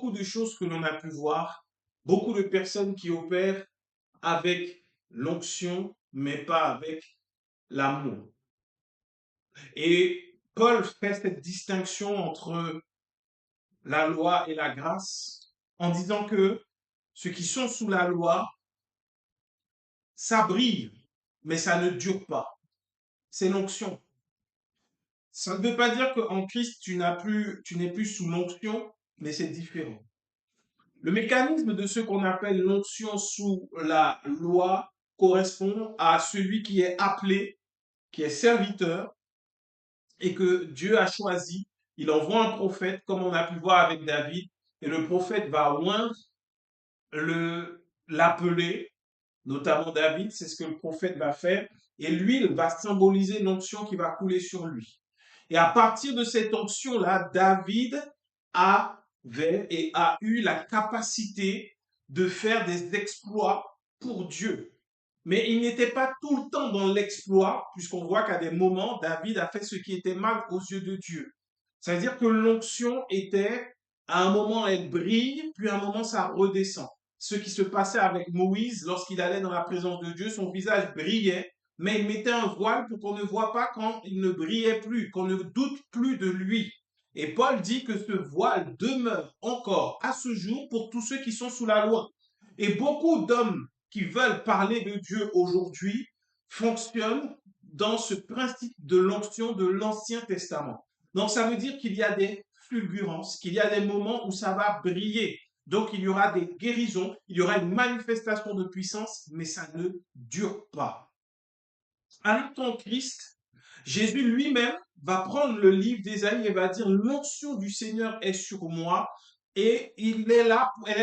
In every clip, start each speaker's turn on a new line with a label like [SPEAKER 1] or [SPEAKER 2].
[SPEAKER 1] beaucoup de choses que l'on a pu voir, beaucoup de personnes qui opèrent avec l'onction, mais pas avec l'amour. Et Paul fait cette distinction entre la loi et la grâce en disant que ceux qui sont sous la loi, ça brille, mais ça ne dure pas. C'est l'onction. Ça ne veut pas dire qu'en Christ, tu n'es plus sous l'onction, mais c'est différent. Le mécanisme de ce qu'on appelle l'onction sous la loi correspond à celui qui est appelé, qui est serviteur, et que Dieu a choisi. Il envoie un prophète, comme on a pu voir avec David, et le prophète va oindre l'appeler, notamment David, c'est ce que le prophète va faire, et l'huile va symboliser l'onction qui va couler sur lui. Et à partir de cette onction-là, David avait et a eu la capacité de faire des exploits pour Dieu. Mais il n'était pas tout le temps dans l'exploit, puisqu'on voit qu'à des moments, David a fait ce qui était mal aux yeux de Dieu. C'est-à-dire que l'onction était, à un moment, elle brille, puis à un moment, ça redescend. Ce qui se passait avec Moïse, lorsqu'il allait dans la présence de Dieu, son visage brillait, mais il mettait un voile pour qu'on ne voit pas quand il ne brillait plus, qu'on ne doute plus de lui. Et Paul dit que ce voile demeure encore à ce jour pour tous ceux qui sont sous la loi. Et beaucoup d'hommes qui veulent parler de Dieu aujourd'hui fonctionnent dans ce principe de l'onction de l'Ancien Testament. Donc ça veut dire qu'il y a des fulgurances, qu'il y a des moments où ça va briller. Donc il y aura des guérisons, il y aura une manifestation de puissance, mais ça ne dure pas. À ton Christ, Jésus lui-même va prendre le livre d'Ésaïe et va dire l'onction du Seigneur est sur moi et elle est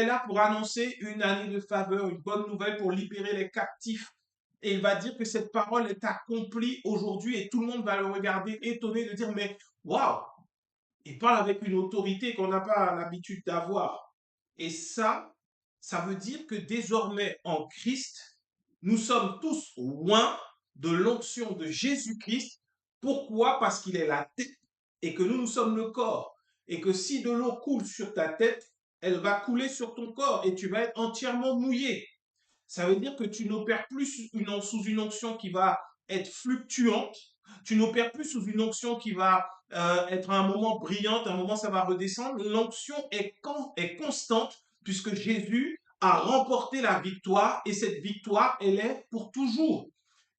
[SPEAKER 1] là pour annoncer une année de faveur, une bonne nouvelle pour libérer les captifs. Et il va dire que cette parole est accomplie aujourd'hui et tout le monde va le regarder étonné de dire mais waouh, il parle avec une autorité qu'on n'a pas l'habitude d'avoir. Et ça veut dire que désormais en Christ, nous sommes tous loin de l'onction de Jésus-Christ. Pourquoi? Parce qu'il est la tête et que nous sommes le corps. Et que si de l'eau coule sur ta tête, elle va couler sur ton corps et tu vas être entièrement mouillé. Ça veut dire que tu n'opères plus sous une onction qui va être fluctuante, tu n'opères plus sous une onction qui va être à un moment brillante, à un moment ça va redescendre. L'onction est constante puisque Jésus a remporté la victoire et cette victoire, elle est pour toujours.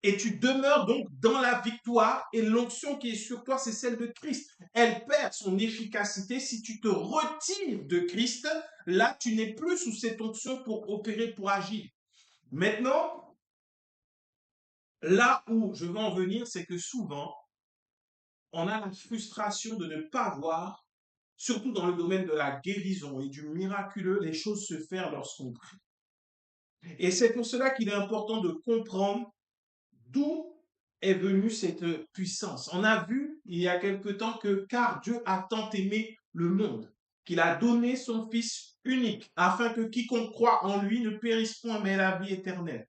[SPEAKER 1] Et tu demeures donc dans la victoire et l'onction qui est sur toi, c'est celle de Christ. Elle perd son efficacité si tu te retires de Christ. Là, tu n'es plus sous cette onction pour opérer, pour agir. Maintenant, là où je veux en venir, c'est que souvent, on a la frustration de ne pas voir, surtout dans le domaine de la guérison et du miraculeux, les choses se faire lorsqu'on prie. Et c'est pour cela qu'il est important de comprendre d'où est venue cette puissance. On a vu il y a quelque temps que car Dieu a tant aimé le monde, qu'il a donné son Fils unique, afin que quiconque croit en lui ne périsse point, mais la vie éternelle.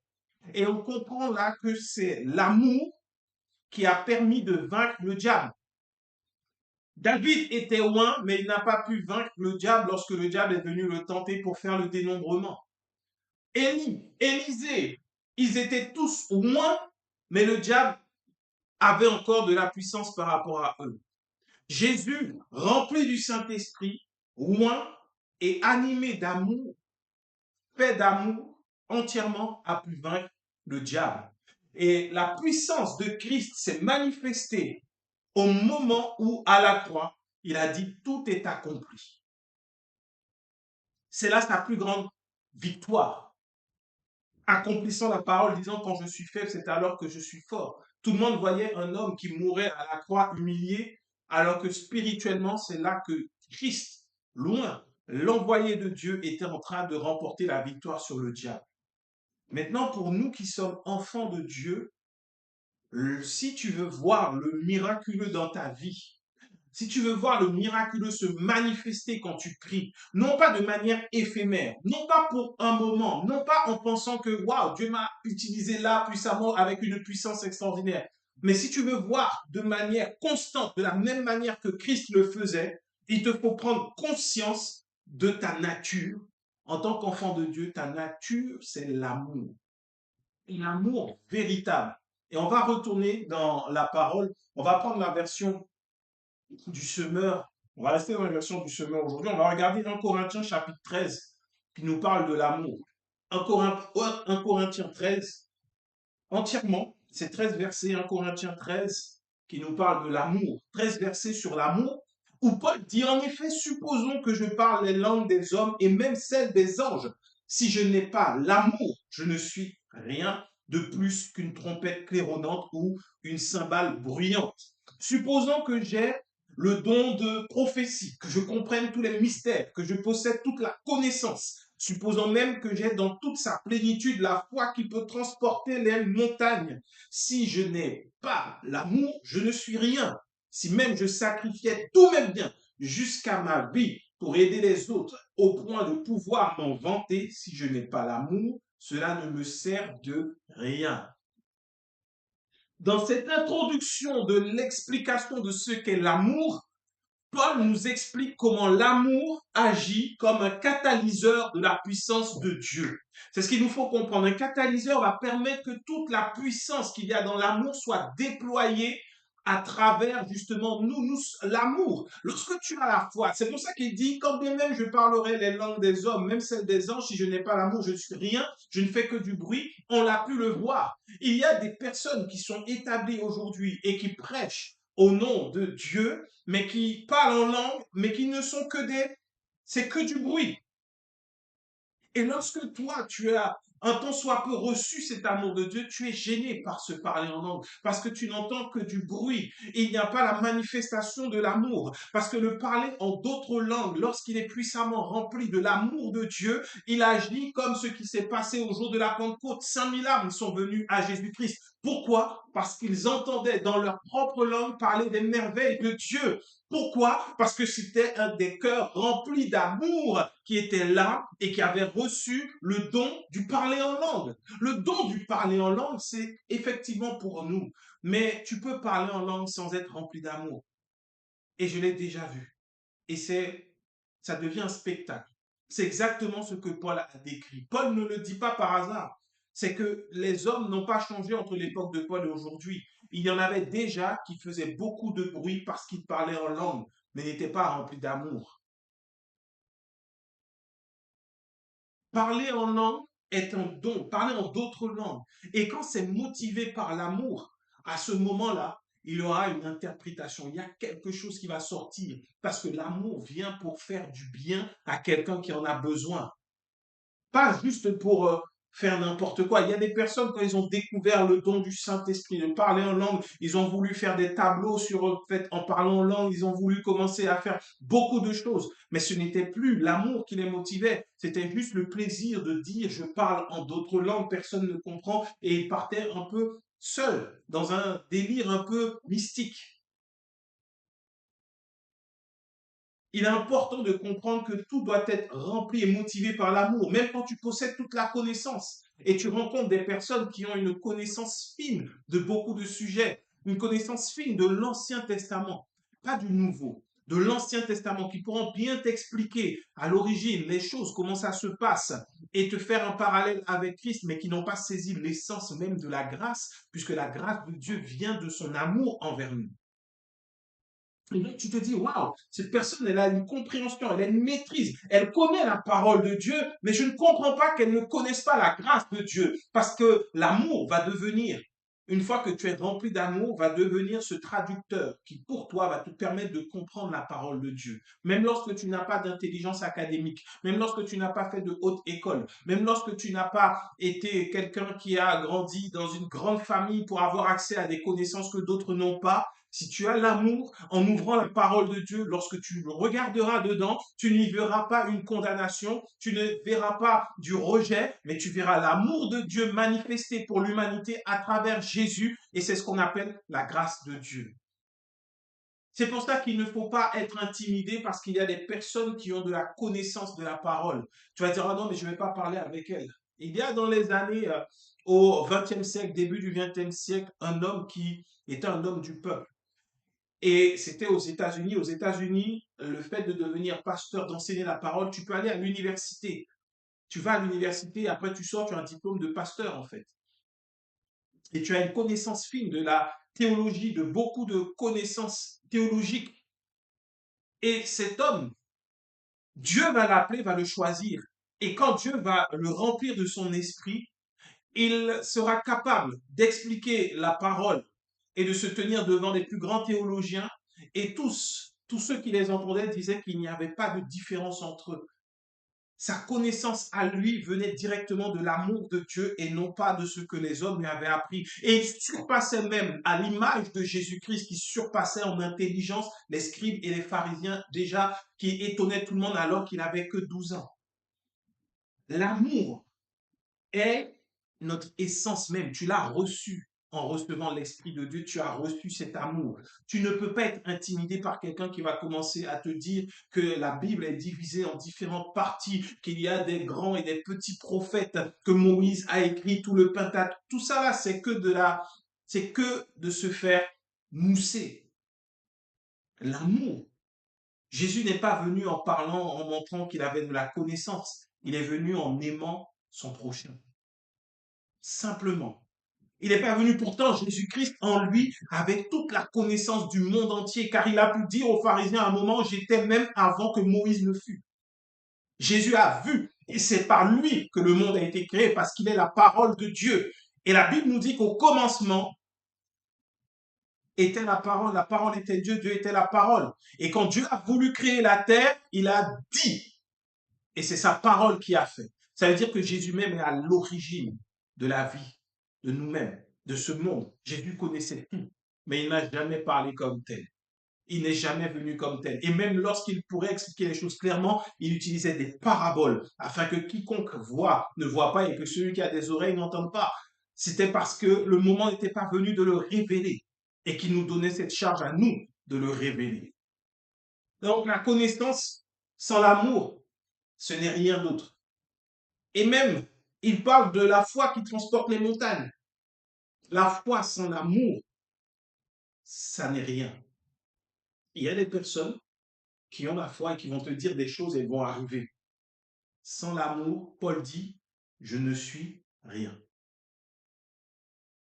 [SPEAKER 1] Et on comprend là que c'est l'amour qui a permis de vaincre le diable. David était loin, mais il n'a pas pu vaincre le diable lorsque le diable est venu le tenter pour faire le dénombrement. Élie, Élisée, ils étaient tous loin, mais le diable avait encore de la puissance par rapport à eux. Jésus, rempli du Saint-Esprit, loin et animé d'amour, fait d'amour, entièrement a pu vaincre le diable. Et la puissance de Christ s'est manifestée au moment où, à la croix, il a dit tout est accompli. C'est là sa plus grande victoire. Accomplissant la parole, disant quand je suis faible, c'est alors que je suis fort. Tout le monde voyait un homme qui mourait à la croix humilié, alors que spirituellement, c'est là que Christ, loin, l'envoyé de Dieu, était en train de remporter la victoire sur le diable. Maintenant, pour nous qui sommes enfants de Dieu, si tu veux voir le miraculeux dans ta vie, si tu veux voir le miraculeux se manifester quand tu pries, non pas de manière éphémère, non pas pour un moment, non pas en pensant que waouh, Dieu m'a utilisé là puissamment avec une puissance extraordinaire, mais si tu veux voir de manière constante, de la même manière que Christ le faisait, il te faut prendre conscience de ta nature. En tant qu'enfant de Dieu, ta nature, c'est l'amour. L'amour véritable. Et on va retourner dans la parole. On va prendre la version du semeur. On va rester dans la version du semeur aujourd'hui. On va regarder 1 Corinthiens chapitre 13 qui nous parle de l'amour. 1 Corinthiens 13, entièrement, c'est 13 versets, 1 Corinthiens 13 qui nous parle de l'amour. 13 versets sur l'amour, où Paul dit en effet, supposons que je parle les langues des hommes et même celles des anges. Si je n'ai pas l'amour, je ne suis rien de plus qu'une trompette claironnante ou une cymbale bruyante. Supposons que j'ai le don de prophétie, que je comprenne tous les mystères, que je possède toute la connaissance. Supposons même que j'ai dans toute sa plénitude la foi qui peut transporter les montagnes. Si je n'ai pas l'amour, je ne suis rien. Si même je sacrifiais tous mes biens jusqu'à ma vie pour aider les autres au point de pouvoir m'en vanter, si je n'ai pas l'amour, cela ne me sert de rien. Dans cette introduction de l'explication de ce qu'est l'amour, Paul nous explique comment l'amour agit comme un catalyseur de la puissance de Dieu. C'est ce qu'il nous faut comprendre. Un catalyseur va permettre que toute la puissance qu'il y a dans l'amour soit déployée à travers justement l'amour. Lorsque tu as la foi, c'est pour ça qu'il dit, quand bien même je parlerai les langues des hommes, même celles des anges, si je n'ai pas l'amour, je ne suis rien, je ne fais que du bruit, on l'a pu le voir. Il y a des personnes qui sont établies aujourd'hui et qui prêchent au nom de Dieu, mais qui parlent en langue, mais qui ne sont que c'est que du bruit. Et lorsque toi, tu as un tant soit peu reçu cet amour de Dieu, tu es gêné par ce parler en langue, parce que tu n'entends que du bruit. Et il n'y a pas la manifestation de l'amour, parce que le parler en d'autres langues, lorsqu'il est puissamment rempli de l'amour de Dieu, il agit comme ce qui s'est passé au jour de la Pentecôte. 5000 âmes sont venues à Jésus-Christ. Pourquoi? Parce qu'ils entendaient dans leur propre langue parler des merveilles de Dieu. Pourquoi? Parce que c'était un des cœurs remplis d'amour qui était là et qui avait reçu le don du parler en langue. Le don du parler en langue, c'est effectivement pour nous. Mais tu peux parler en langue sans être rempli d'amour. Et je l'ai déjà vu. Et ça devient un spectacle. C'est exactement ce que Paul a décrit. Paul ne le dit pas par hasard. C'est que les hommes n'ont pas changé entre l'époque de Paul et aujourd'hui. Il y en avait déjà qui faisaient beaucoup de bruit parce qu'ils parlaient en langue, mais n'étaient pas remplis d'amour. Parler en langue est un don, parler en d'autres langues. Et quand c'est motivé par l'amour, à ce moment-là, il y aura une interprétation. Il y a quelque chose qui va sortir parce que l'amour vient pour faire du bien à quelqu'un qui en a besoin. Pas juste pour faire n'importe quoi. Il y a des personnes, quand ils ont découvert le don du Saint-Esprit, de parler en langue, ils ont voulu faire des tableaux sur le fait, en parlant en langue, ils ont voulu commencer à faire beaucoup de choses. Mais ce n'était plus l'amour qui les motivait, c'était juste le plaisir de dire je parle en d'autres langues, personne ne comprend, et ils partaient un peu seuls, dans un délire un peu mystique. Il est important de comprendre que tout doit être rempli et motivé par l'amour, même quand tu possèdes toute la connaissance et tu rencontres des personnes qui ont une connaissance fine de beaucoup de sujets, une connaissance fine de l'Ancien Testament, pas du Nouveau, de l'Ancien Testament, qui pourront bien t'expliquer à l'origine les choses, comment ça se passe, et te faire un parallèle avec Christ, mais qui n'ont pas saisi l'essence même de la grâce, puisque la grâce de Dieu vient de son amour envers nous. Et donc, tu te dis, waouh, cette personne, elle a une compréhension, elle a une maîtrise, elle connaît la parole de Dieu, mais je ne comprends pas qu'elle ne connaisse pas la grâce de Dieu. Parce que l'amour va devenir, une fois que tu es rempli d'amour, va devenir ce traducteur qui, pour toi, va te permettre de comprendre la parole de Dieu. Même lorsque tu n'as pas d'intelligence académique, même lorsque tu n'as pas fait de haute école, même lorsque tu n'as pas été quelqu'un qui a grandi dans une grande famille pour avoir accès à des connaissances que d'autres n'ont pas, si tu as l'amour, en ouvrant la parole de Dieu, lorsque tu regarderas dedans, tu n'y verras pas une condamnation, tu ne verras pas du rejet, mais tu verras l'amour de Dieu manifesté pour l'humanité à travers Jésus, et c'est ce qu'on appelle la grâce de Dieu. C'est pour ça qu'il ne faut pas être intimidé parce qu'il y a des personnes qui ont de la connaissance de la parole. Tu vas dire, ah non, mais je ne vais pas parler avec elle. Il y a dans les années, au XXe siècle, début du XXe siècle, un homme qui était un homme du peuple. Et c'était aux États-Unis. Aux États-Unis, le fait de devenir pasteur, d'enseigner la parole, tu peux aller à l'université. Tu vas à l'université, après tu sors, tu as un diplôme de pasteur en fait. Et tu as une connaissance fine de la théologie, de beaucoup de connaissances théologiques. Et cet homme, Dieu va l'appeler, va le choisir. Et quand Dieu va le remplir de son esprit, il sera capable d'expliquer la parole et de se tenir devant les plus grands théologiens. Et tous ceux qui les entendaient disaient qu'il n'y avait pas de différence entre eux. Sa connaissance à lui venait directement de l'amour de Dieu et non pas de ce que les hommes lui avaient appris. Et il surpassait même à l'image de Jésus-Christ qui surpassait en intelligence les scribes et les pharisiens déjà qui étonnaient tout le monde alors qu'il n'avait que 12 ans. L'amour est notre essence même. Tu l'as reçu en recevant l'Esprit de Dieu. Tu as reçu cet amour. Tu ne peux pas être intimidé par quelqu'un qui va commencer à te dire que la Bible est divisée en différentes parties, qu'il y a des grands et des petits prophètes, que Moïse a écrit tout le Pentateuque. Tout ça là, c'est que de se faire mousser. L'amour. Jésus n'est pas venu en parlant, en montrant qu'il avait de la connaissance. Il est venu en aimant son prochain. Simplement. Il n'est pas venu pourtant, Jésus-Christ en lui, avec toute la connaissance du monde entier, car il a pu dire aux pharisiens à un moment, j'étais même avant que Moïse ne fût. Jésus a vu, et c'est par lui que le monde a été créé, parce qu'il est la parole de Dieu. Et la Bible nous dit qu'au commencement était la parole était Dieu, Dieu était la parole. Et quand Dieu a voulu créer la terre, il a dit, et c'est sa parole qui a fait. Ça veut dire que Jésus même est à l'origine de la vie, de nous-mêmes, de ce monde. Jésus connaissait tout, mais il n'a jamais parlé comme tel. Il n'est jamais venu comme tel. Et même lorsqu'il pourrait expliquer les choses clairement, il utilisait des paraboles afin que quiconque voit ne voit pas et que celui qui a des oreilles n'entende pas. C'était parce que le moment n'était pas venu de le révéler et qu'il nous donnait cette charge à nous de le révéler. Donc la connaissance sans l'amour, ce n'est rien d'autre. Et même, il parle de la foi qui transporte les montagnes. La foi sans l'amour, ça n'est rien. Il y a des personnes qui ont la foi et qui vont te dire des choses et elles vont arriver. Sans l'amour, Paul dit, je ne suis rien.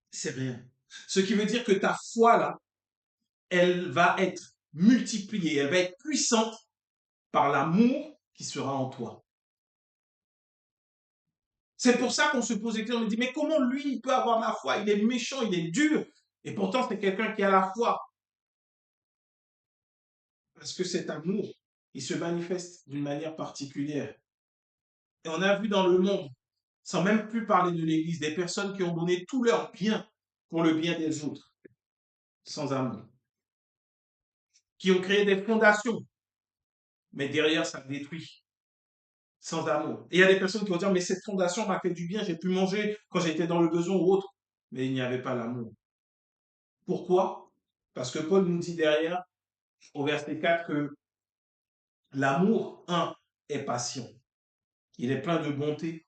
[SPEAKER 1] C'est rien. Ce qui veut dire que ta foi, là, elle va être multipliée, elle va être puissante par l'amour qui sera en toi. C'est pour ça qu'on se pose des questions, on me dit, mais comment lui, il peut avoir la foi? Il est méchant, il est dur. Et pourtant, c'est quelqu'un qui a la foi. Parce que cet amour, il se manifeste d'une manière particulière. Et on a vu dans le monde, sans même plus parler de l'Église, des personnes qui ont donné tout leur bien pour le bien des autres, sans amour. Qui ont créé des fondations, mais derrière, ça détruit, sans amour. Et il y a des personnes qui vont dire, mais cette fondation m'a fait du bien, j'ai pu manger quand j'étais dans le besoin ou autre, mais il n'y avait pas l'amour. Pourquoi? Parce que Paul nous dit derrière, au verset 4, que l'amour, est patient. Il est plein de bonté.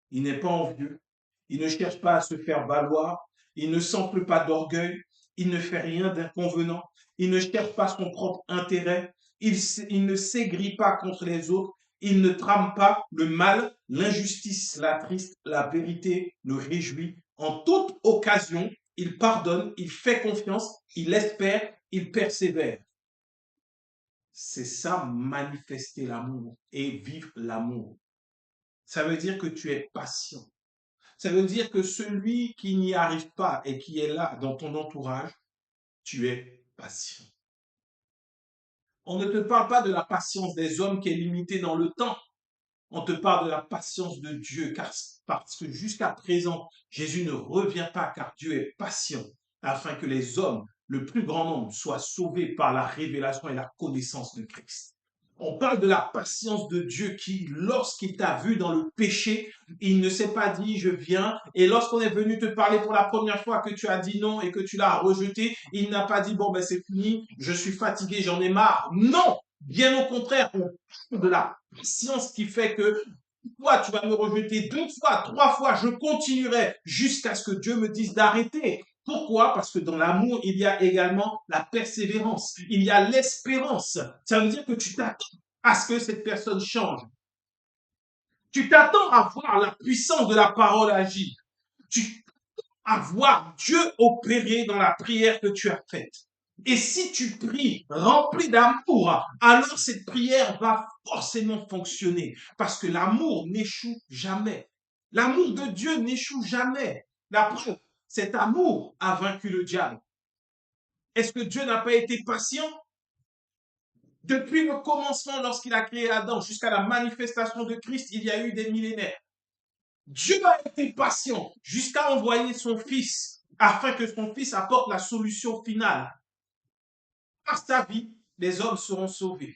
[SPEAKER 1] Il n'est pas envieux. Il ne cherche pas à se faire valoir. Il ne s'enfle pas d'orgueil. Il ne fait rien d'inconvenant. Il ne cherche pas son propre intérêt. Il ne s'aigrit pas contre les autres. Il ne trame pas le mal, l'injustice, la triste, la vérité le réjouit. En toute occasion, il pardonne, il fait confiance, il espère, il persévère. C'est ça, manifester l'amour et vivre l'amour. Ça veut dire que tu es patient. Ça veut dire que celui qui n'y arrive pas et qui est là dans ton entourage, tu es patient. On ne te parle pas de la patience des hommes qui est limitée dans le temps. On te parle de la patience de Dieu, parce que jusqu'à présent, Jésus ne revient pas, car Dieu est patient, afin que les hommes, le plus grand nombre, soient sauvés par la révélation et la connaissance de Christ. On parle de la patience de Dieu qui, lorsqu'il t'a vu dans le péché, il ne s'est pas dit je viens. Et lorsqu'on est venu te parler pour la première fois que tu as dit non et que tu l'as rejeté, il n'a pas dit bon ben c'est fini, je suis fatigué, j'en ai marre. Non, bien au contraire, on parle de la patience qui fait que toi tu vas me rejeter 2 fois, 3 fois, je continuerai jusqu'à ce que Dieu me dise d'arrêter. Pourquoi? Parce que dans l'amour, il y a également la persévérance, il y a l'espérance. Ça veut dire que tu t'attends à ce que cette personne change. Tu t'attends à voir la puissance de la parole agir. Tu à voir Dieu opérer dans la prière que tu as faite. Et si tu pries rempli d'amour, alors cette prière va forcément fonctionner parce que l'amour n'échoue jamais. L'amour de Dieu n'échoue jamais. La preuve, cet amour a vaincu le diable. Est-ce que Dieu n'a pas été patient? Depuis le commencement, lorsqu'il a créé Adam, jusqu'à la manifestation de Christ, il y a eu des millénaires. Dieu a été patient jusqu'à envoyer son Fils afin que son Fils apporte la solution finale. Par sa vie, les hommes seront sauvés.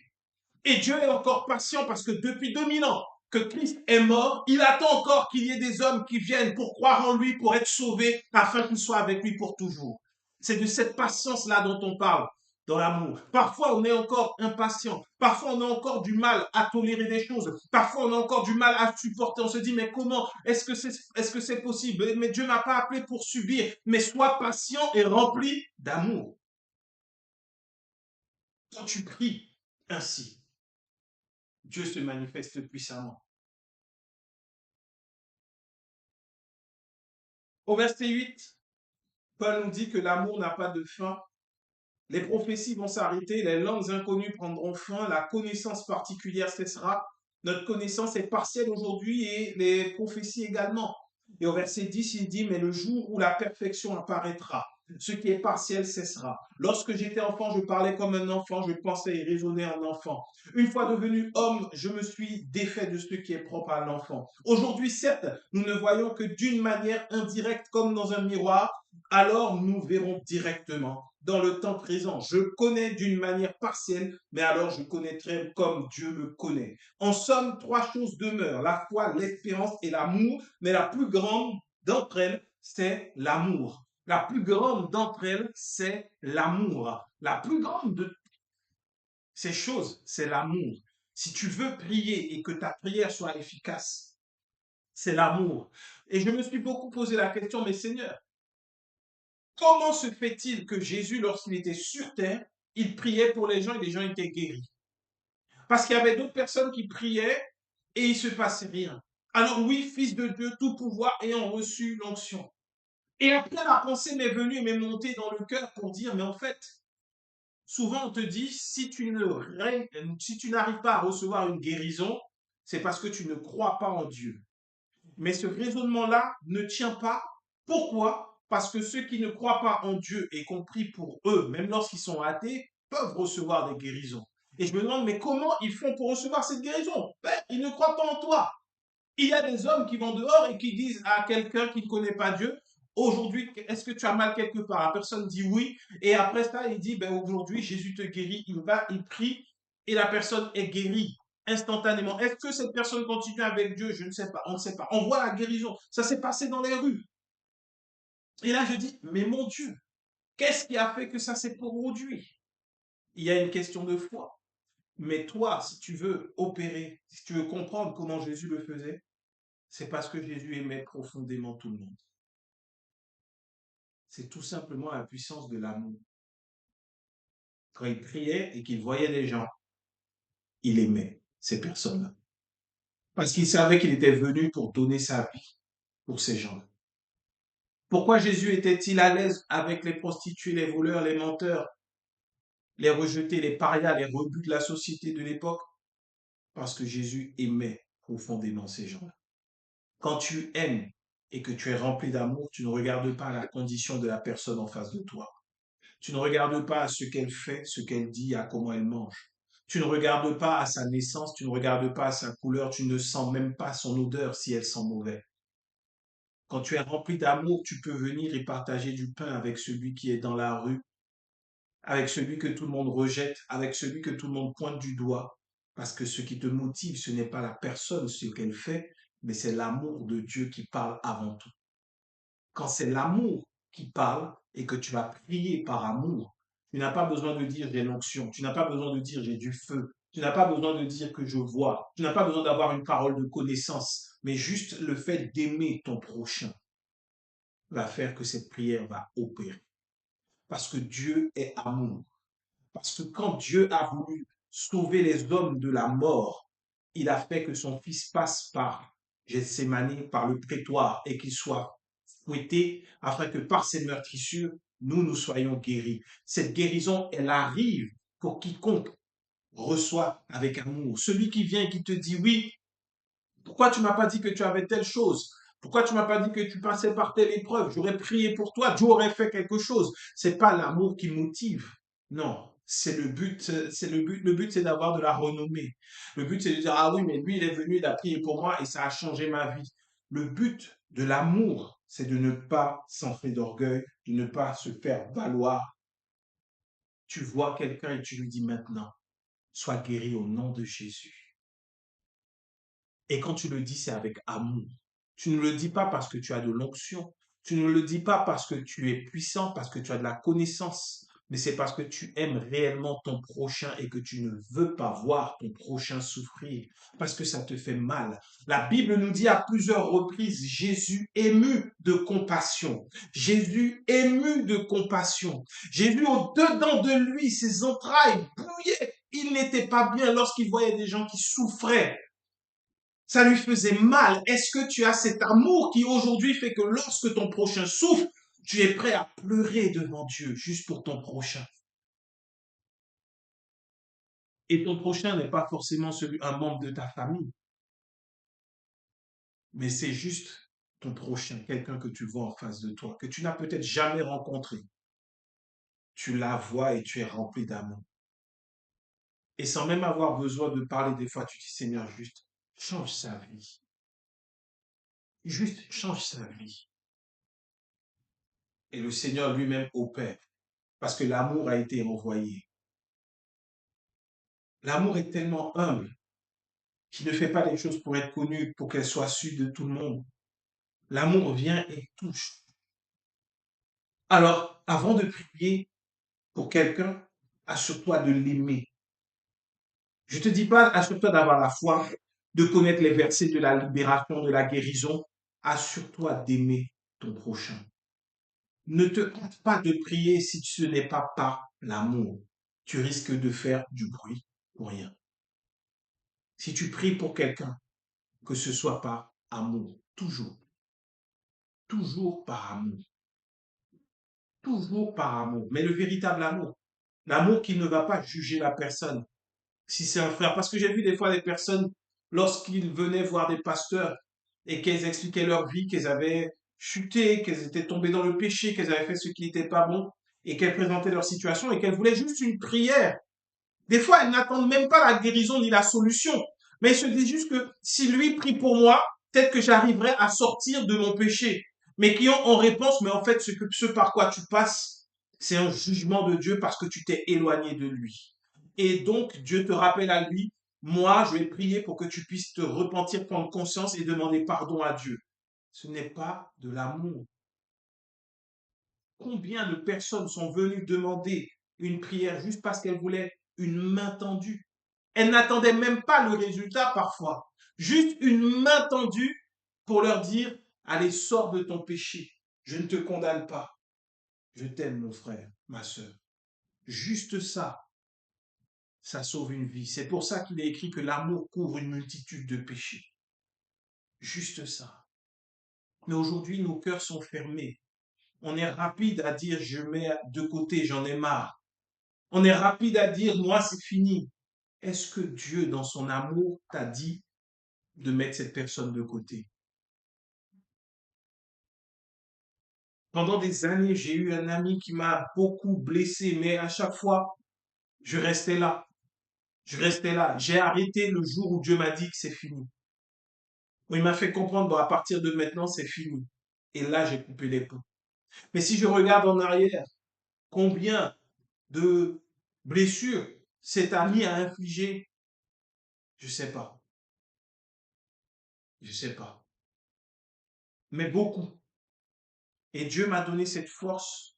[SPEAKER 1] Et Dieu est encore patient parce que depuis 2000 ans que Christ est mort, il attend encore qu'il y ait des hommes qui viennent pour croire en lui, pour être sauvés, afin qu'ils soient avec lui pour toujours. C'est de cette patience-là dont on parle dans l'amour. Parfois, on est encore impatient. Parfois, on a encore du mal à tolérer des choses. Parfois, on a encore du mal à supporter. On se dit, mais comment est-ce que c'est possible? Mais Dieu m'a pas appelé pour subir. Mais sois patient et rempli d'amour. Quand tu pries ainsi, Dieu se manifeste puissamment. Au verset 8, Paul nous dit que l'amour n'a pas de fin. Les prophéties vont s'arrêter, les langues inconnues prendront fin, la connaissance particulière cessera. Notre connaissance est partielle aujourd'hui et les prophéties également. Et au verset 10, il dit, mais le jour où la perfection apparaîtra, ce qui est partiel cessera. Lorsque j'étais enfant, je parlais comme un enfant, je pensais et raisonnais en enfant. Une fois devenu homme, je me suis défait de ce qui est propre à l'enfant. Aujourd'hui, certes, nous ne voyons que d'une manière indirecte comme dans un miroir, alors nous verrons directement dans le temps présent. Je connais d'une manière partielle, mais alors je connaîtrai comme Dieu me connaît. En somme, trois choses demeurent, la foi, l'espérance et l'amour, mais la plus grande d'entre elles, c'est l'amour. La plus grande d'entre elles, c'est l'amour. La plus grande de ces choses, c'est l'amour. Si tu veux prier et que ta prière soit efficace, c'est l'amour. Et je me suis beaucoup posé la question, mais Seigneur, comment se fait-il que Jésus, lorsqu'il était sur terre, il priait pour les gens et les gens étaient guéris? Parce qu'il y avait d'autres personnes qui priaient et il ne se passait rien. Alors oui, Fils de Dieu, tout pouvoir ayant reçu l'onction. Et après, la pensée m'est venue et m'est montée dans le cœur pour dire, mais en fait, souvent on te dit, si tu n'arrives pas à recevoir une guérison, c'est parce que tu ne crois pas en Dieu. Mais ce raisonnement-là ne tient pas. Pourquoi? Parce que ceux qui ne croient pas en Dieu, y compris pour eux, même lorsqu'ils sont athées, peuvent recevoir des guérisons. Et je me demande, mais comment ils font pour recevoir cette guérison? Ben, ils ne croient pas en toi. Il y a des hommes qui vont dehors et qui disent à quelqu'un qui ne connaît pas Dieu, aujourd'hui, est-ce que tu as mal quelque part? La personne dit oui. Et après ça, il dit, ben, aujourd'hui, Jésus te guérit. Il va, il prie et la personne est guérie instantanément. Est-ce que cette personne continue avec Dieu? Je ne sais pas. On ne sait pas. On voit la guérison. Ça s'est passé dans les rues. Et là, je dis, mais mon Dieu, qu'est-ce qui a fait que ça s'est produit? Il y a une question de foi. Mais toi, si tu veux opérer, si tu veux comprendre comment Jésus le faisait, c'est parce que Jésus aimait profondément tout le monde. C'est tout simplement la puissance de l'amour. Quand il priait et qu'il voyait les gens, il aimait ces personnes-là. Parce qu'il savait qu'il était venu pour donner sa vie pour ces gens-là. Pourquoi Jésus était-il à l'aise avec les prostituées, les voleurs, les menteurs, les rejetés, les parias, les rebuts de la société de l'époque? Parce que Jésus aimait profondément ces gens-là. Quand tu aimes et que tu es rempli d'amour, tu ne regardes pas la condition de la personne en face de toi. Tu ne regardes pas à ce qu'elle fait, ce qu'elle dit, à comment elle mange. Tu ne regardes pas à sa naissance, tu ne regardes pas à sa couleur, tu ne sens même pas son odeur si elle sent mauvais. Quand tu es rempli d'amour, tu peux venir et partager du pain avec celui qui est dans la rue, avec celui que tout le monde rejette, avec celui que tout le monde pointe du doigt. Parce que ce qui te motive, ce n'est pas la personne, ce qu'elle fait, mais c'est l'amour de Dieu qui parle avant tout. Quand c'est l'amour qui parle et que tu vas prier par amour, tu n'as pas besoin de dire j'ai l'onction, tu n'as pas besoin de dire j'ai du feu, tu n'as pas besoin de dire que je vois, tu n'as pas besoin d'avoir une parole de connaissance, mais juste le fait d'aimer ton prochain. va faire que cette prière va opérer. Parce que Dieu est amour. Parce que quand Dieu a voulu sauver les hommes de la mort, il a fait que son fils passe par Gethsémani, par le prétoire, et qu'il soit fouetté, afin que par ses meurtrissures, nous soyons guéris. Cette guérison, elle arrive pour quiconque reçoit avec amour. Celui qui vient et qui te dit, oui, pourquoi tu m'as pas dit que tu avais telle chose? Pourquoi tu m'as pas dit que tu passais par telle épreuve? J'aurais prié pour toi, Dieu aurait fait quelque chose. C'est pas l'amour qui motive. Non, c'est le but, c'est le but. Le but, c'est d'avoir de la renommée. Le but, c'est de dire, ah oui, mais lui, il est venu, il a prié pour moi et ça a changé ma vie. Le but de l'amour, c'est de ne pas s'enfler d'orgueil, de ne pas se faire valoir. Tu vois quelqu'un et tu lui dis maintenant, sois guéri au nom de Jésus. Et quand tu le dis, c'est avec amour. Tu ne le dis pas parce que tu as de l'onction. Tu ne le dis pas parce que tu es puissant, parce que tu as de la connaissance. Mais c'est parce que tu aimes réellement ton prochain et que tu ne veux pas voir ton prochain souffrir, parce que ça te fait mal. La Bible nous dit à plusieurs reprises, Jésus ému de compassion. Jésus ému de compassion. Jésus au-dedans de lui, ses entrailles bouillaient. Il n'était pas bien lorsqu'il voyait des gens qui souffraient. Ça lui faisait mal. Est-ce que tu as cet amour qui aujourd'hui fait que lorsque ton prochain souffre, tu es prêt à pleurer devant Dieu juste pour ton prochain? Et ton prochain n'est pas forcément un membre de ta famille, mais c'est juste ton prochain, quelqu'un que tu vois en face de toi, que tu n'as peut-être jamais rencontré. Tu la vois et tu es rempli d'amour. Et sans même avoir besoin de parler, des fois, tu dis, Seigneur, juste change sa vie. Juste change sa vie. Et le Seigneur lui-même opère, parce que l'amour a été envoyé. L'amour est tellement humble qu'il ne fait pas les choses pour être connu, pour qu'elles soient sues de tout le monde. L'amour vient et touche. Alors, avant de prier pour quelqu'un, assure-toi de l'aimer. Je ne te dis pas, assure-toi d'avoir la foi, de connaître les versets de la libération, de la guérison. Assure-toi d'aimer ton prochain. Ne te hâte pas de prier si ce n'est pas par l'amour. Tu risques de faire du bruit pour rien. Si tu pries pour quelqu'un, que ce soit par amour, toujours. Toujours par amour. Toujours par amour. Mais le véritable amour. L'amour qui ne va pas juger la personne. Si c'est un frère. Parce que j'ai vu des fois des personnes, lorsqu'ils venaient voir des pasteurs et qu'elles expliquaient leur vie, qu'elles avaient chuté, qu'elles étaient tombées dans le péché, qu'elles avaient fait ce qui n'était pas bon, et qu'elles présentaient leur situation et qu'elles voulaient juste une prière. Des fois, elles n'attendent même pas la guérison ni la solution. Mais elles se disent juste que si lui prie pour moi, peut-être que j'arriverai à sortir de mon péché. Mais qui ont en réponse, mais en fait, ce par quoi tu passes, c'est un jugement de Dieu parce que tu t'es éloigné de lui. Et donc, Dieu te rappelle à lui, moi, je vais prier pour que tu puisses te repentir, prendre conscience et demander pardon à Dieu. Ce n'est pas de l'amour. Combien de personnes sont venues demander une prière juste parce qu'elles voulaient une main tendue? Elles n'attendaient même pas le résultat parfois. Juste une main tendue pour leur dire, allez, sors de ton péché. Je ne te condamne pas. Je t'aime, mon frère, ma sœur. Juste ça, ça sauve une vie. C'est pour ça qu'il est écrit que l'amour couvre une multitude de péchés. Juste ça. Mais aujourd'hui, nos cœurs sont fermés. On est rapide à dire, je mets de côté, j'en ai marre. On est rapide à dire, moi, c'est fini. Est-ce que Dieu, dans son amour, t'a dit de mettre cette personne de côté? Pendant des années, j'ai eu un ami qui m'a beaucoup blessé, mais à chaque fois, je restais là. Je restais là. J'ai arrêté le jour où Dieu m'a dit que c'est fini. Où il m'a fait comprendre, bon, à partir de maintenant, c'est fini. Et là, j'ai coupé les ponts. Mais si je regarde en arrière, combien de blessures cet ami a infligé, je sais pas. Je sais pas. Mais beaucoup. Et Dieu m'a donné cette force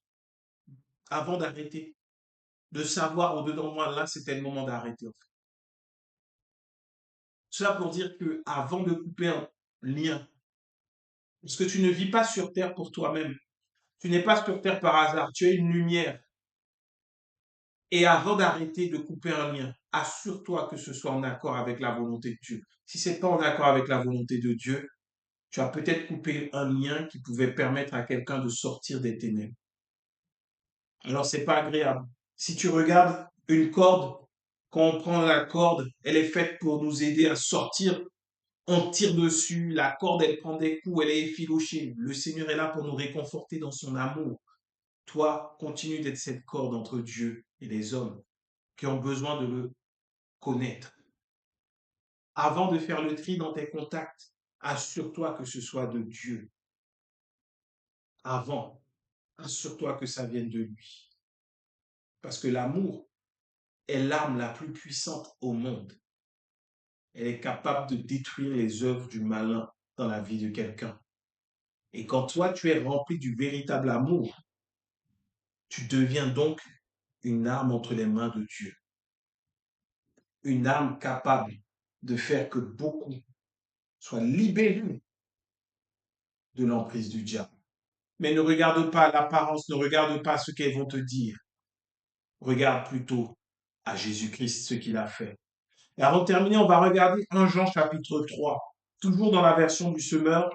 [SPEAKER 1] avant d'arrêter, de savoir au-dedans de moi, là, c'était le moment d'arrêter. Cela pour dire que avant de couper un lien, Parce que tu ne vis pas sur terre pour toi-même. Tu n'es pas sur terre par hasard. Tu es une lumière. Et avant d'arrêter de couper un lien, assure-toi que ce soit en accord avec la volonté de Dieu. Si c'est pas en accord avec la volonté de Dieu, tu as peut-être coupé un lien qui pouvait permettre à quelqu'un de sortir des ténèbres. Alors, c'est pas agréable. Si tu regardes une corde, quand on prend la corde, elle est faite pour nous aider à sortir. On tire dessus, la corde, elle prend des coups, elle est effilochée. Le Seigneur est là pour nous réconforter dans son amour. Toi, continue d'être cette corde entre Dieu et les hommes qui ont besoin de le connaître. Avant de faire le tri dans tes contacts, assure-toi que ce soit de Dieu. Avant, assure-toi que ça vienne de lui. Parce que l'amour est l'arme la plus puissante au monde. Elle est capable de détruire les œuvres du malin dans la vie de quelqu'un. Et quand toi, tu es rempli du véritable amour, tu deviens donc une arme entre les mains de Dieu. Une arme capable de faire que beaucoup soient libérés de l'emprise du diable. Mais ne regarde pas l'apparence, ne regarde pas ce qu'elles vont te dire. Regarde plutôt à Jésus-Christ, ce qu'il a fait. Et avant de terminer, on va regarder 1 Jean chapitre 3. Toujours dans la version du semeur,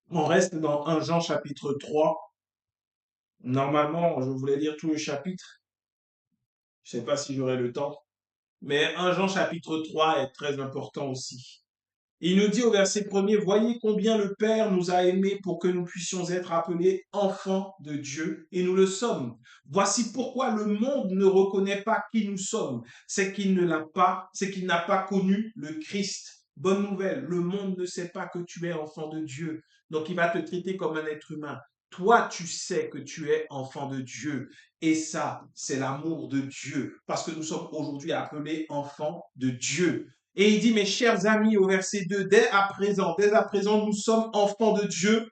[SPEAKER 1] on reste dans 1 Jean chapitre 3. Normalement, je voulais lire tout le chapitre. Je ne sais pas si j'aurai le temps. Mais 1 Jean chapitre 3 est très important aussi. Il nous dit au verset 1er, voyez combien le Père nous a aimés pour que nous puissions être appelés enfants de Dieu, et nous le sommes. Voici pourquoi le monde ne reconnaît pas qui nous sommes. C'est qu'il n'a pas connu le Christ. Bonne nouvelle, le monde ne sait pas que tu es enfant de Dieu. Donc il va te traiter comme un être humain. Toi, tu sais que tu es enfant de Dieu. Et ça, c'est l'amour de Dieu. Parce que nous sommes aujourd'hui appelés enfants de Dieu. Et il dit, mes chers amis, au verset 2, dès à présent, nous sommes enfants de Dieu,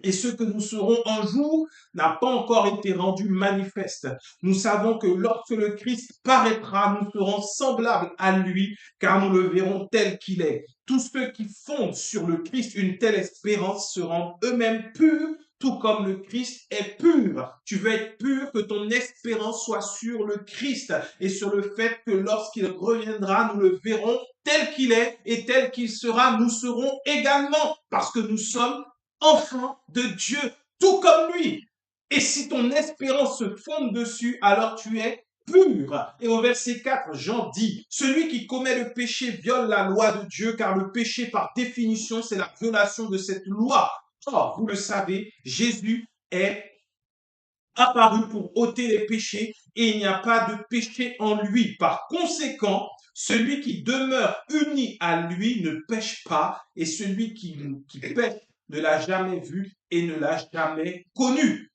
[SPEAKER 1] et ce que nous serons un jour n'a pas encore été rendu manifeste. Nous savons que lorsque le Christ paraîtra, nous serons semblables à lui, car nous le verrons tel qu'il est. Tous ceux qui fondent sur le Christ une telle espérance seront eux-mêmes purs, tout comme le Christ est pur. Tu veux être pur, que ton espérance soit sur le Christ et sur le fait que lorsqu'il reviendra, nous le verrons tel qu'il est et tel qu'il sera, nous serons également, parce que nous sommes enfant de Dieu, tout comme lui. Et si ton espérance se fonde dessus, alors tu es pur. Et au verset 4, Jean dit, celui qui commet le péché viole la loi de Dieu, car le péché, par définition, c'est la violation de cette loi. Or, vous le savez, Jésus est apparu pour ôter les péchés et il n'y a pas de péché en lui. Par conséquent, celui qui demeure uni à lui ne pêche pas et celui qui pêche ne l'a jamais vu et ne l'a jamais connu.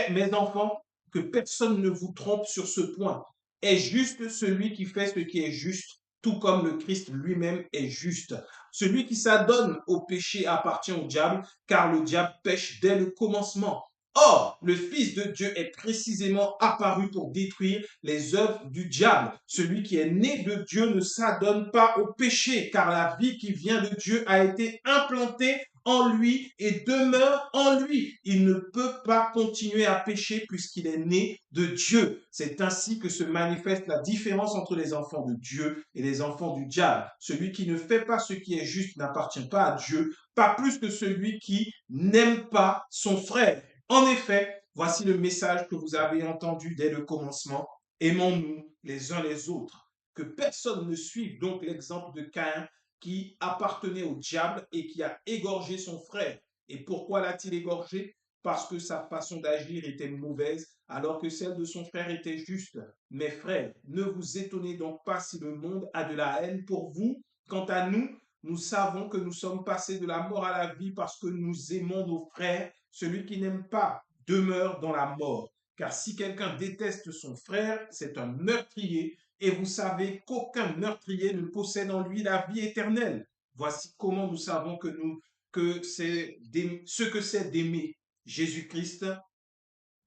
[SPEAKER 1] Mes enfants, que personne ne vous trompe sur ce point. Est juste celui qui fait ce qui est juste, tout comme le Christ lui-même est juste. Celui qui s'adonne au péché appartient au diable, car le diable pêche dès le commencement. Or, le Fils de Dieu est précisément apparu pour détruire les œuvres du diable. Celui qui est né de Dieu ne s'adonne pas au péché, car la vie qui vient de Dieu a été implantée en lui et demeure en lui. Il ne peut pas continuer à pécher puisqu'il est né de Dieu. C'est ainsi que se manifeste la différence entre les enfants de Dieu et les enfants du diable. Celui qui ne fait pas ce qui est juste n'appartient pas à Dieu, pas plus que celui qui n'aime pas son frère. En effet, voici le message que vous avez entendu dès le commencement. Aimons-nous les uns les autres. Que personne ne suive donc l'exemple de Caïn qui appartenait au diable et qui a égorgé son frère. Et pourquoi l'a-t-il égorgé? Parce que sa façon d'agir était mauvaise, alors que celle de son frère était juste. Mes frères, ne vous étonnez donc pas si le monde a de la haine pour vous. Quant à nous, nous savons que nous sommes passés de la mort à la vie parce que nous aimons nos frères. Celui qui n'aime pas demeure dans la mort. Car si quelqu'un déteste son frère, c'est un meurtrier. Et vous savez qu'aucun meurtrier ne possède en lui la vie éternelle. Voici comment nous savons ce que c'est d'aimer Jésus-Christ.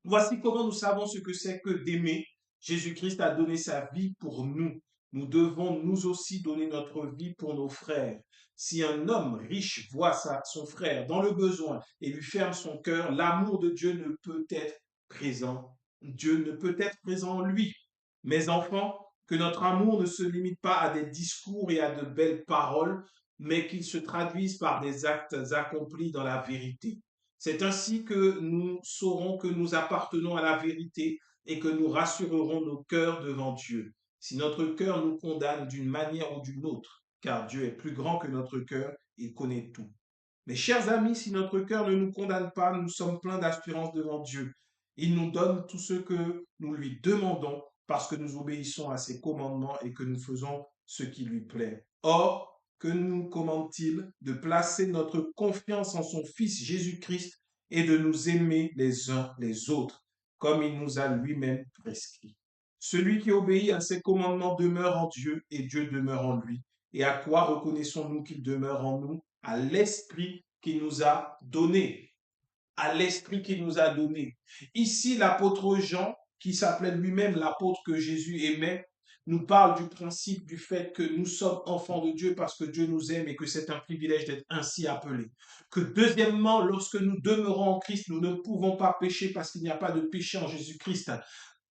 [SPEAKER 1] Voici comment nous savons ce que c'est que d'aimer. Jésus-Christ a donné sa vie pour nous. nous devons nous aussi donner notre vie pour nos frères. Si un homme riche voit son frère dans le besoin et lui ferme son cœur, l'amour de Dieu ne peut être présent. Dieu ne peut être présent en lui. Mes enfants, que notre amour ne se limite pas à des discours et à de belles paroles, mais qu'il se traduise par des actes accomplis dans la vérité. C'est ainsi que nous saurons que nous appartenons à la vérité et que nous rassurerons nos cœurs devant Dieu. Si notre cœur nous condamne d'une manière ou d'une autre, car Dieu est plus grand que notre cœur, il connaît tout. Mes chers amis, si notre cœur ne nous condamne pas, nous sommes pleins d'assurance devant Dieu. Il nous donne tout ce que nous lui demandons parce que nous obéissons à ses commandements et que nous faisons ce qui lui plaît. Or, que nous commande-t-il? De placer notre confiance en son Fils Jésus-Christ et de nous aimer les uns les autres, comme il nous a lui-même prescrit. Celui qui obéit à ses commandements demeure en Dieu et Dieu demeure en lui. Et à quoi reconnaissons-nous qu'il demeure en nous? À l'Esprit qu'il nous a donné. À l'Esprit qu'il nous a donné. Ici, l'apôtre Jean, qui s'appelait lui-même l'apôtre que Jésus aimait, nous parle du principe du fait que nous sommes enfants de Dieu parce que Dieu nous aime et que c'est un privilège d'être ainsi appelés. Que deuxièmement, lorsque nous demeurons en Christ, nous ne pouvons pas pécher parce qu'il n'y a pas de péché en Jésus-Christ.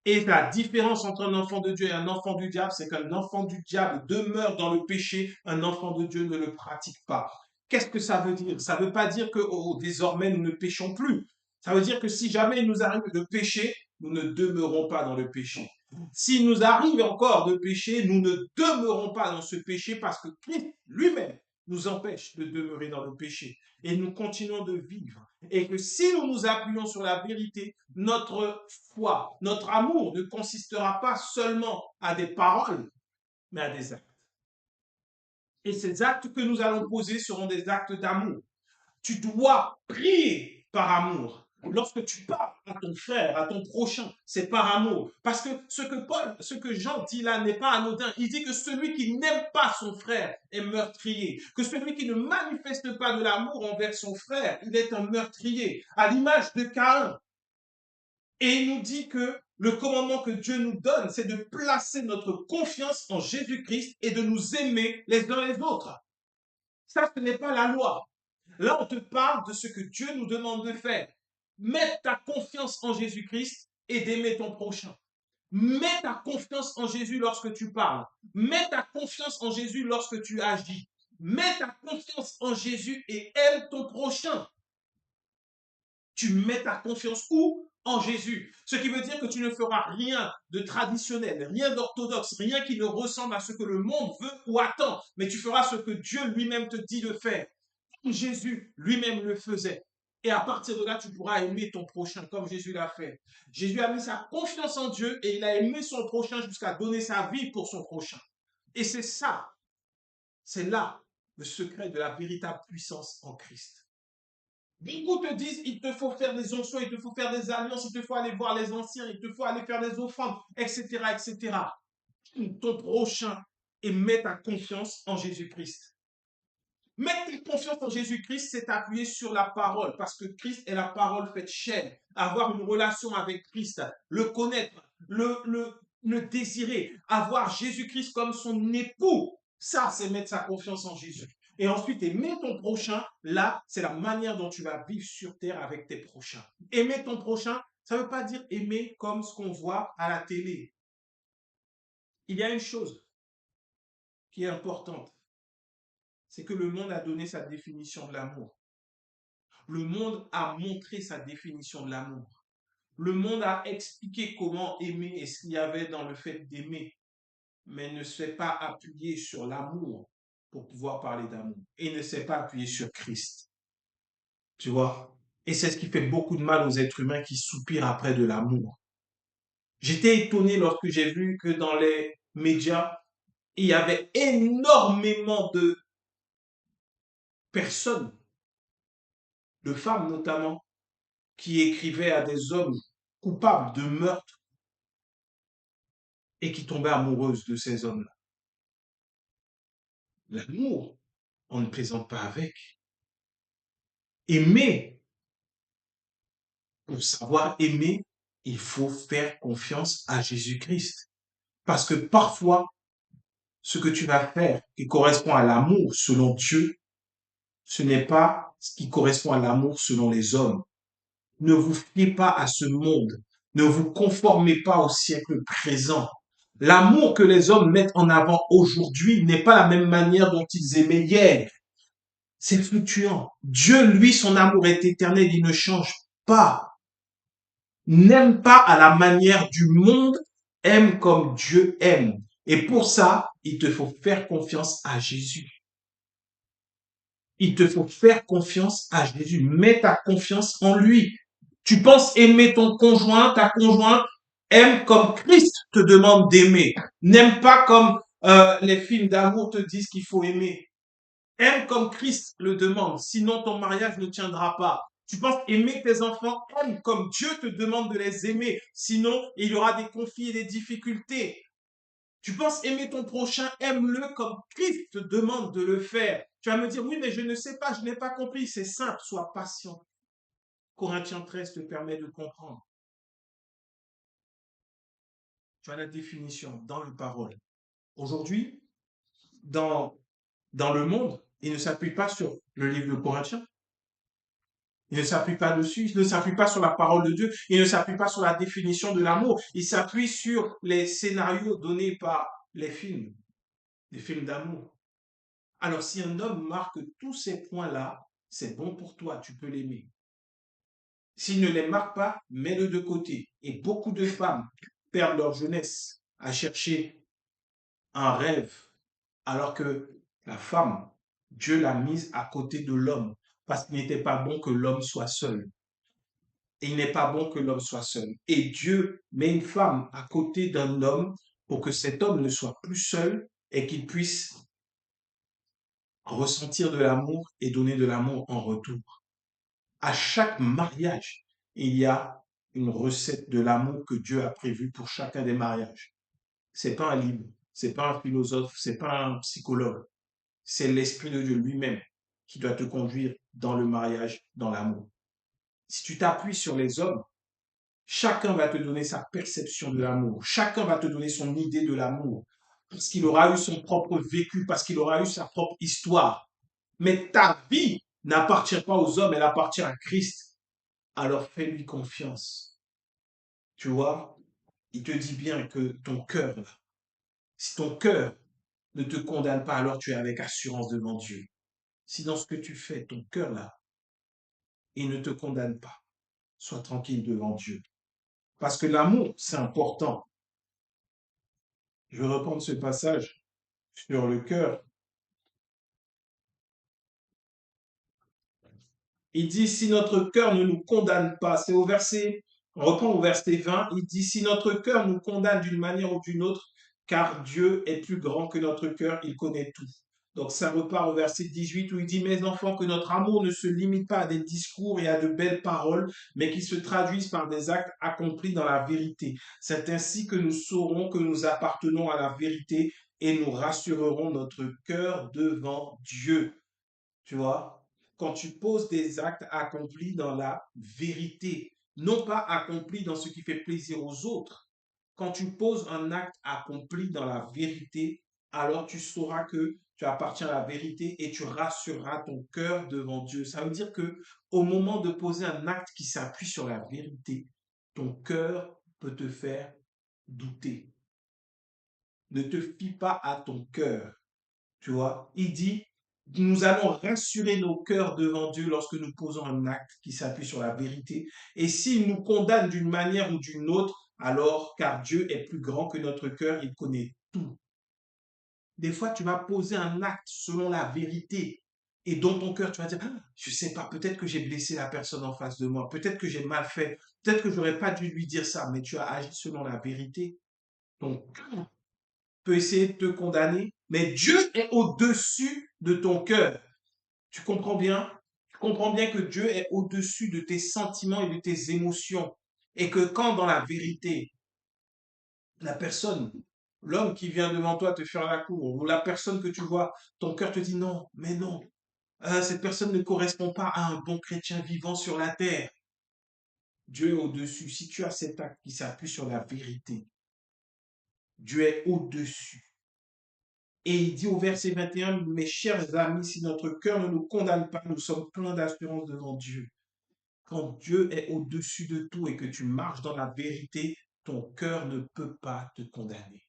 [SPEAKER 1] Et la différence entre un enfant de Dieu et un enfant du diable, c'est qu'un enfant du diable demeure dans le péché, un enfant de Dieu ne le pratique pas. Qu'est-ce que ça veut dire? Ça ne veut pas dire que désormais nous ne péchons plus. Ça veut dire que si jamais il nous arrive de pécher, nous ne demeurons pas dans le péché. S'il nous arrive encore de pécher, nous ne demeurons pas dans ce péché parce que Christ lui-même nous empêche de demeurer dans le péché. Et nous continuons de vivre. Et que si nous nous appuyons sur la vérité, notre foi, notre amour ne consistera pas seulement à des paroles, mais à des actes. Et ces actes que nous allons poser seront des actes d'amour. Tu dois prier par amour. Lorsque tu parles à ton frère, à ton prochain, c'est par amour. Parce que ce que Jean dit là n'est pas anodin. Il dit que celui qui n'aime pas son frère est meurtrier. Que celui qui ne manifeste pas de l'amour envers son frère, il est un meurtrier. À l'image de Caïn. Et il nous dit que le commandement que Dieu nous donne, c'est de placer notre confiance en Jésus-Christ et de nous aimer les uns les autres. Ça, ce n'est pas la loi. Là, on te parle de ce que Dieu nous demande de faire. Mets ta confiance en Jésus-Christ et d'aimer ton prochain. Mets ta confiance en Jésus lorsque tu parles. Mets ta confiance en Jésus lorsque tu agis. Mets ta confiance en Jésus et aime ton prochain. Tu mets ta confiance où? En Jésus. Ce qui veut dire que tu ne feras rien de traditionnel, rien d'orthodoxe, rien qui ne ressemble à ce que le monde veut ou attend, mais tu feras ce que Dieu lui-même te dit de faire. Jésus lui-même le faisait. Et à partir de là, tu pourras aimer ton prochain comme Jésus l'a fait. Jésus a mis sa confiance en Dieu et il a aimé son prochain jusqu'à donner sa vie pour son prochain. Et c'est ça, c'est là le secret de la véritable puissance en Christ. Beaucoup te disent, il te faut faire des onctions, il te faut faire des alliances, il te faut aller voir les anciens, il te faut aller faire des offrandes, etc., etc. Ton prochain et mets ta confiance en Jésus-Christ. Mettre ta confiance en Jésus-Christ, c'est appuyer sur la parole, parce que Christ est la parole faite chair. Avoir une relation avec Christ, le connaître, le désirer, avoir Jésus-Christ comme son époux, ça, c'est mettre sa confiance en Jésus. Et ensuite, aimer ton prochain, là, c'est la manière dont tu vas vivre sur terre avec tes prochains. Aimer ton prochain, ça ne veut pas dire aimer comme ce qu'on voit à la télé. Il y a une chose qui est importante, c'est que le monde a donné sa définition de l'amour. Le monde a montré sa définition de l'amour. Le monde a expliqué comment aimer et ce qu'il y avait dans le fait d'aimer, mais ne s'est pas appuyé sur l'amour pour pouvoir parler d'amour. Et ne s'est pas appuyé sur Christ. Tu vois? Et c'est ce qui fait beaucoup de mal aux êtres humains qui soupirent après de l'amour. J'étais étonné lorsque j'ai vu que dans les médias, il y avait énormément de personnes, de femmes notamment, qui écrivaient à des hommes coupables de meurtre et qui tombaient amoureuses de ces hommes-là. L'amour, on ne plaisante pas avec. Aimer, pour savoir aimer, il faut faire confiance à Jésus-Christ. Parce que parfois, ce que tu vas faire qui correspond à l'amour selon Dieu, ce n'est pas ce qui correspond à l'amour selon les hommes. Ne vous fiez pas à ce monde. Ne vous conformez pas au siècle présent. L'amour que les hommes mettent en avant aujourd'hui n'est pas la même manière dont ils aimaient hier. C'est fluctuant. Dieu, lui, son amour est éternel, il ne change pas. N'aime pas à la manière du monde, aime comme Dieu aime. Et pour ça, il te faut faire confiance à Jésus. Il te faut faire confiance à Jésus. Mets ta confiance en lui. Tu penses aimer ton conjoint, ta conjointe, aime comme Christ te demande d'aimer. N'aime pas comme les films d'amour te disent qu'il faut aimer. Aime comme Christ le demande, sinon ton mariage ne tiendra pas. Tu penses aimer tes enfants, aime comme Dieu te demande de les aimer, sinon il y aura des conflits et des difficultés. Tu penses aimer ton prochain, aime-le comme Christ te demande de le faire. Tu vas me dire, oui, mais je ne sais pas, je n'ai pas compris. C'est simple, sois patient. Corinthiens 13 te permet de comprendre. Tu as la définition dans la parole. Aujourd'hui, dans, dans le monde, il ne s'appuie pas sur le livre de Corinthiens. Il ne s'appuie pas dessus, il ne s'appuie pas sur la parole de Dieu, il ne s'appuie pas sur la définition de l'amour, il s'appuie sur les scénarios donnés par les films d'amour. Alors si un homme marque tous ces points-là, c'est bon pour toi, tu peux l'aimer. S'il ne les marque pas, mets-le de côté. Et beaucoup de femmes perdent leur jeunesse à chercher un rêve, alors que la femme, Dieu l'a mise à côté de l'homme, parce qu'il n'était pas bon que l'homme soit seul. Et il n'est pas bon que l'homme soit seul. Et Dieu met une femme à côté d'un homme pour que cet homme ne soit plus seul et qu'il puisse ressentir de l'amour et donner de l'amour en retour. À chaque mariage, il y a une recette de l'amour que Dieu a prévue pour chacun des mariages. C'est pas un livre, c'est pas un philosophe, c'est pas un psychologue. C'est l'Esprit de Dieu lui-même qui doit te conduire dans le mariage, dans l'amour. Si tu t'appuies sur les hommes, chacun va te donner sa perception de l'amour. Chacun va te donner son idée de l'amour. Parce qu'il aura eu son propre vécu, parce qu'il aura eu sa propre histoire. Mais ta vie n'appartient pas aux hommes, elle appartient à Christ. Alors fais-lui confiance. Tu vois, il te dit bien que ton cœur, si ton cœur ne te condamne pas, alors tu es avec assurance devant Dieu. Si dans ce que tu fais, ton cœur là, il ne te condamne pas, sois tranquille devant Dieu. Parce que l'amour, c'est important. Je vais reprendre ce passage sur le cœur. Il dit, si notre cœur ne nous condamne pas, c'est au verset, on reprend au verset 20, il dit, si notre cœur nous condamne d'une manière ou d'une autre, car Dieu est plus grand que notre cœur, il connaît tout. Donc ça repart au verset 18 où il dit, mes enfants, que notre amour ne se limite pas à des discours et à de belles paroles, mais qu'il se traduise par des actes accomplis dans la vérité. C'est ainsi que nous saurons que nous appartenons à la vérité et nous rassurerons notre cœur devant Dieu. Tu vois, quand tu poses des actes accomplis dans la vérité, non pas accomplis dans ce qui fait plaisir aux autres. Quand tu poses un acte accompli dans la vérité, alors tu sauras que tu appartiens à la vérité et tu rassureras ton cœur devant Dieu. Ça veut dire que au moment de poser un acte qui s'appuie sur la vérité, ton cœur peut te faire douter. Ne te fie pas à ton cœur. Tu vois, il dit, nous allons rassurer nos cœurs devant Dieu lorsque nous posons un acte qui s'appuie sur la vérité. Et s'il nous condamne d'une manière ou d'une autre, alors, car Dieu est plus grand que notre cœur, il connaît tout. Des fois, tu vas poser un acte selon la vérité. Et dans ton cœur, tu vas dire, ah, je ne sais pas, peut-être que j'ai blessé la personne en face de moi, peut-être que j'ai mal fait, peut-être que je n'aurais pas dû lui dire ça, mais tu as agi selon la vérité. Donc, peut essayer de te condamner, mais Dieu est au-dessus de ton cœur. Tu comprends bien? Tu comprends bien que Dieu est au-dessus de tes sentiments et de tes émotions. Et que quand dans la vérité, la personne, l'homme qui vient devant toi te faire la cour, ou la personne que tu vois, ton cœur te dit non, mais non, cette personne ne correspond pas à un bon chrétien vivant sur la terre. Dieu est au-dessus. Si tu as cet acte qui s'appuie sur la vérité, Dieu est au-dessus. Et il dit au verset 21, mes chers amis, si notre cœur ne nous condamne pas, nous sommes pleins d'assurance devant Dieu. Quand Dieu est au-dessus de tout et que tu marches dans la vérité, ton cœur ne peut pas te condamner.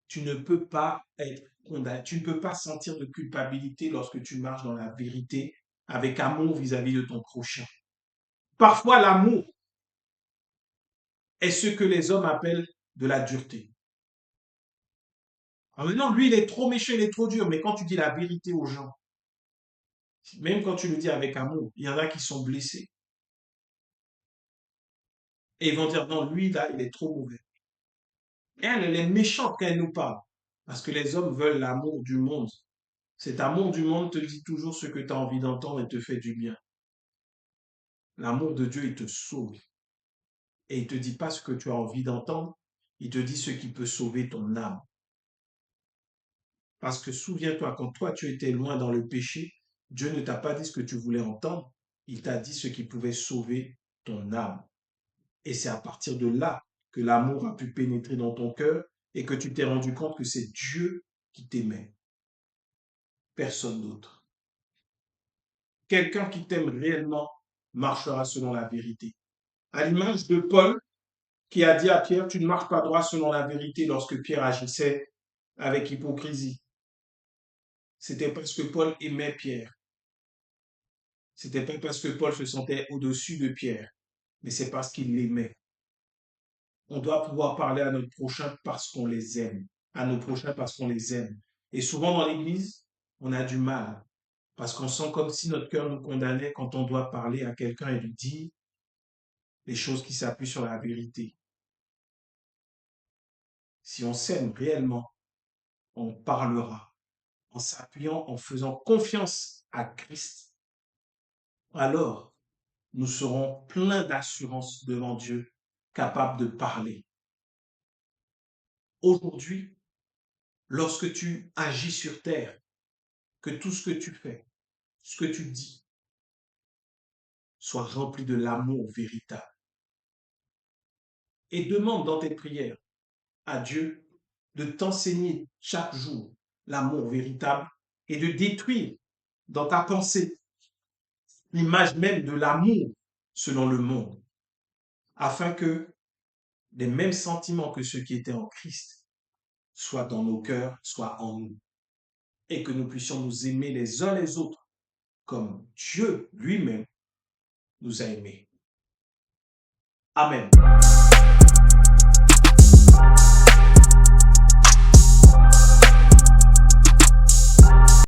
[SPEAKER 1] Tu ne peux pas être condamné, tu ne peux pas sentir de culpabilité lorsque tu marches dans la vérité avec amour vis-à-vis de ton prochain. Parfois, l'amour est ce que les hommes appellent de la dureté. Alors maintenant, lui, il est trop méchant, il est trop dur, mais quand tu dis la vérité aux gens, même quand tu le dis avec amour, il y en a qui sont blessés. Et ils vont dire, non, lui, là, il est trop mauvais. Et elle est méchante quand elle nous parle. Parce que les hommes veulent l'amour du monde. Cet amour du monde te dit toujours ce que tu as envie d'entendre et te fait du bien. L'amour de Dieu, il te sauve. Et il ne te dit pas ce que tu as envie d'entendre, il te dit ce qui peut sauver ton âme. Parce que souviens-toi, quand toi tu étais loin dans le péché, Dieu ne t'a pas dit ce que tu voulais entendre, il t'a dit ce qui pouvait sauver ton âme. Et c'est à partir de là que l'amour a pu pénétrer dans ton cœur et que tu t'es rendu compte que c'est Dieu qui t'aimait. Personne d'autre. Quelqu'un qui t'aime réellement marchera selon la vérité. À l'image de Paul, qui a dit à Pierre, tu ne marches pas droit selon la vérité lorsque Pierre agissait avec hypocrisie. C'était parce que Paul aimait Pierre. C'était pas parce que Paul se sentait au-dessus de Pierre, mais c'est parce qu'il l'aimait. On doit pouvoir parler à notre prochain parce qu'on les aime, à nos prochains parce qu'on les aime. Et souvent dans l'Église, on a du mal parce qu'on sent comme si notre cœur nous condamnait quand on doit parler à quelqu'un et lui dire les choses qui s'appuient sur la vérité. Si on s'aime réellement, on parlera en s'appuyant, en faisant confiance à Christ. Alors, nous serons pleins d'assurance devant Dieu, capables de parler. Aujourd'hui, lorsque tu agis sur terre, que tout ce que tu fais, ce que tu dis, soit rempli de l'amour véritable. Et demande dans tes prières à Dieu de t'enseigner chaque jour l'amour véritable et de détruire dans ta pensée l'image même de l'amour selon le monde, afin que les mêmes sentiments que ceux qui étaient en Christ soient dans nos cœurs, soient en nous, et que nous puissions nous aimer les uns les autres comme Dieu lui-même nous a aimés. Amen.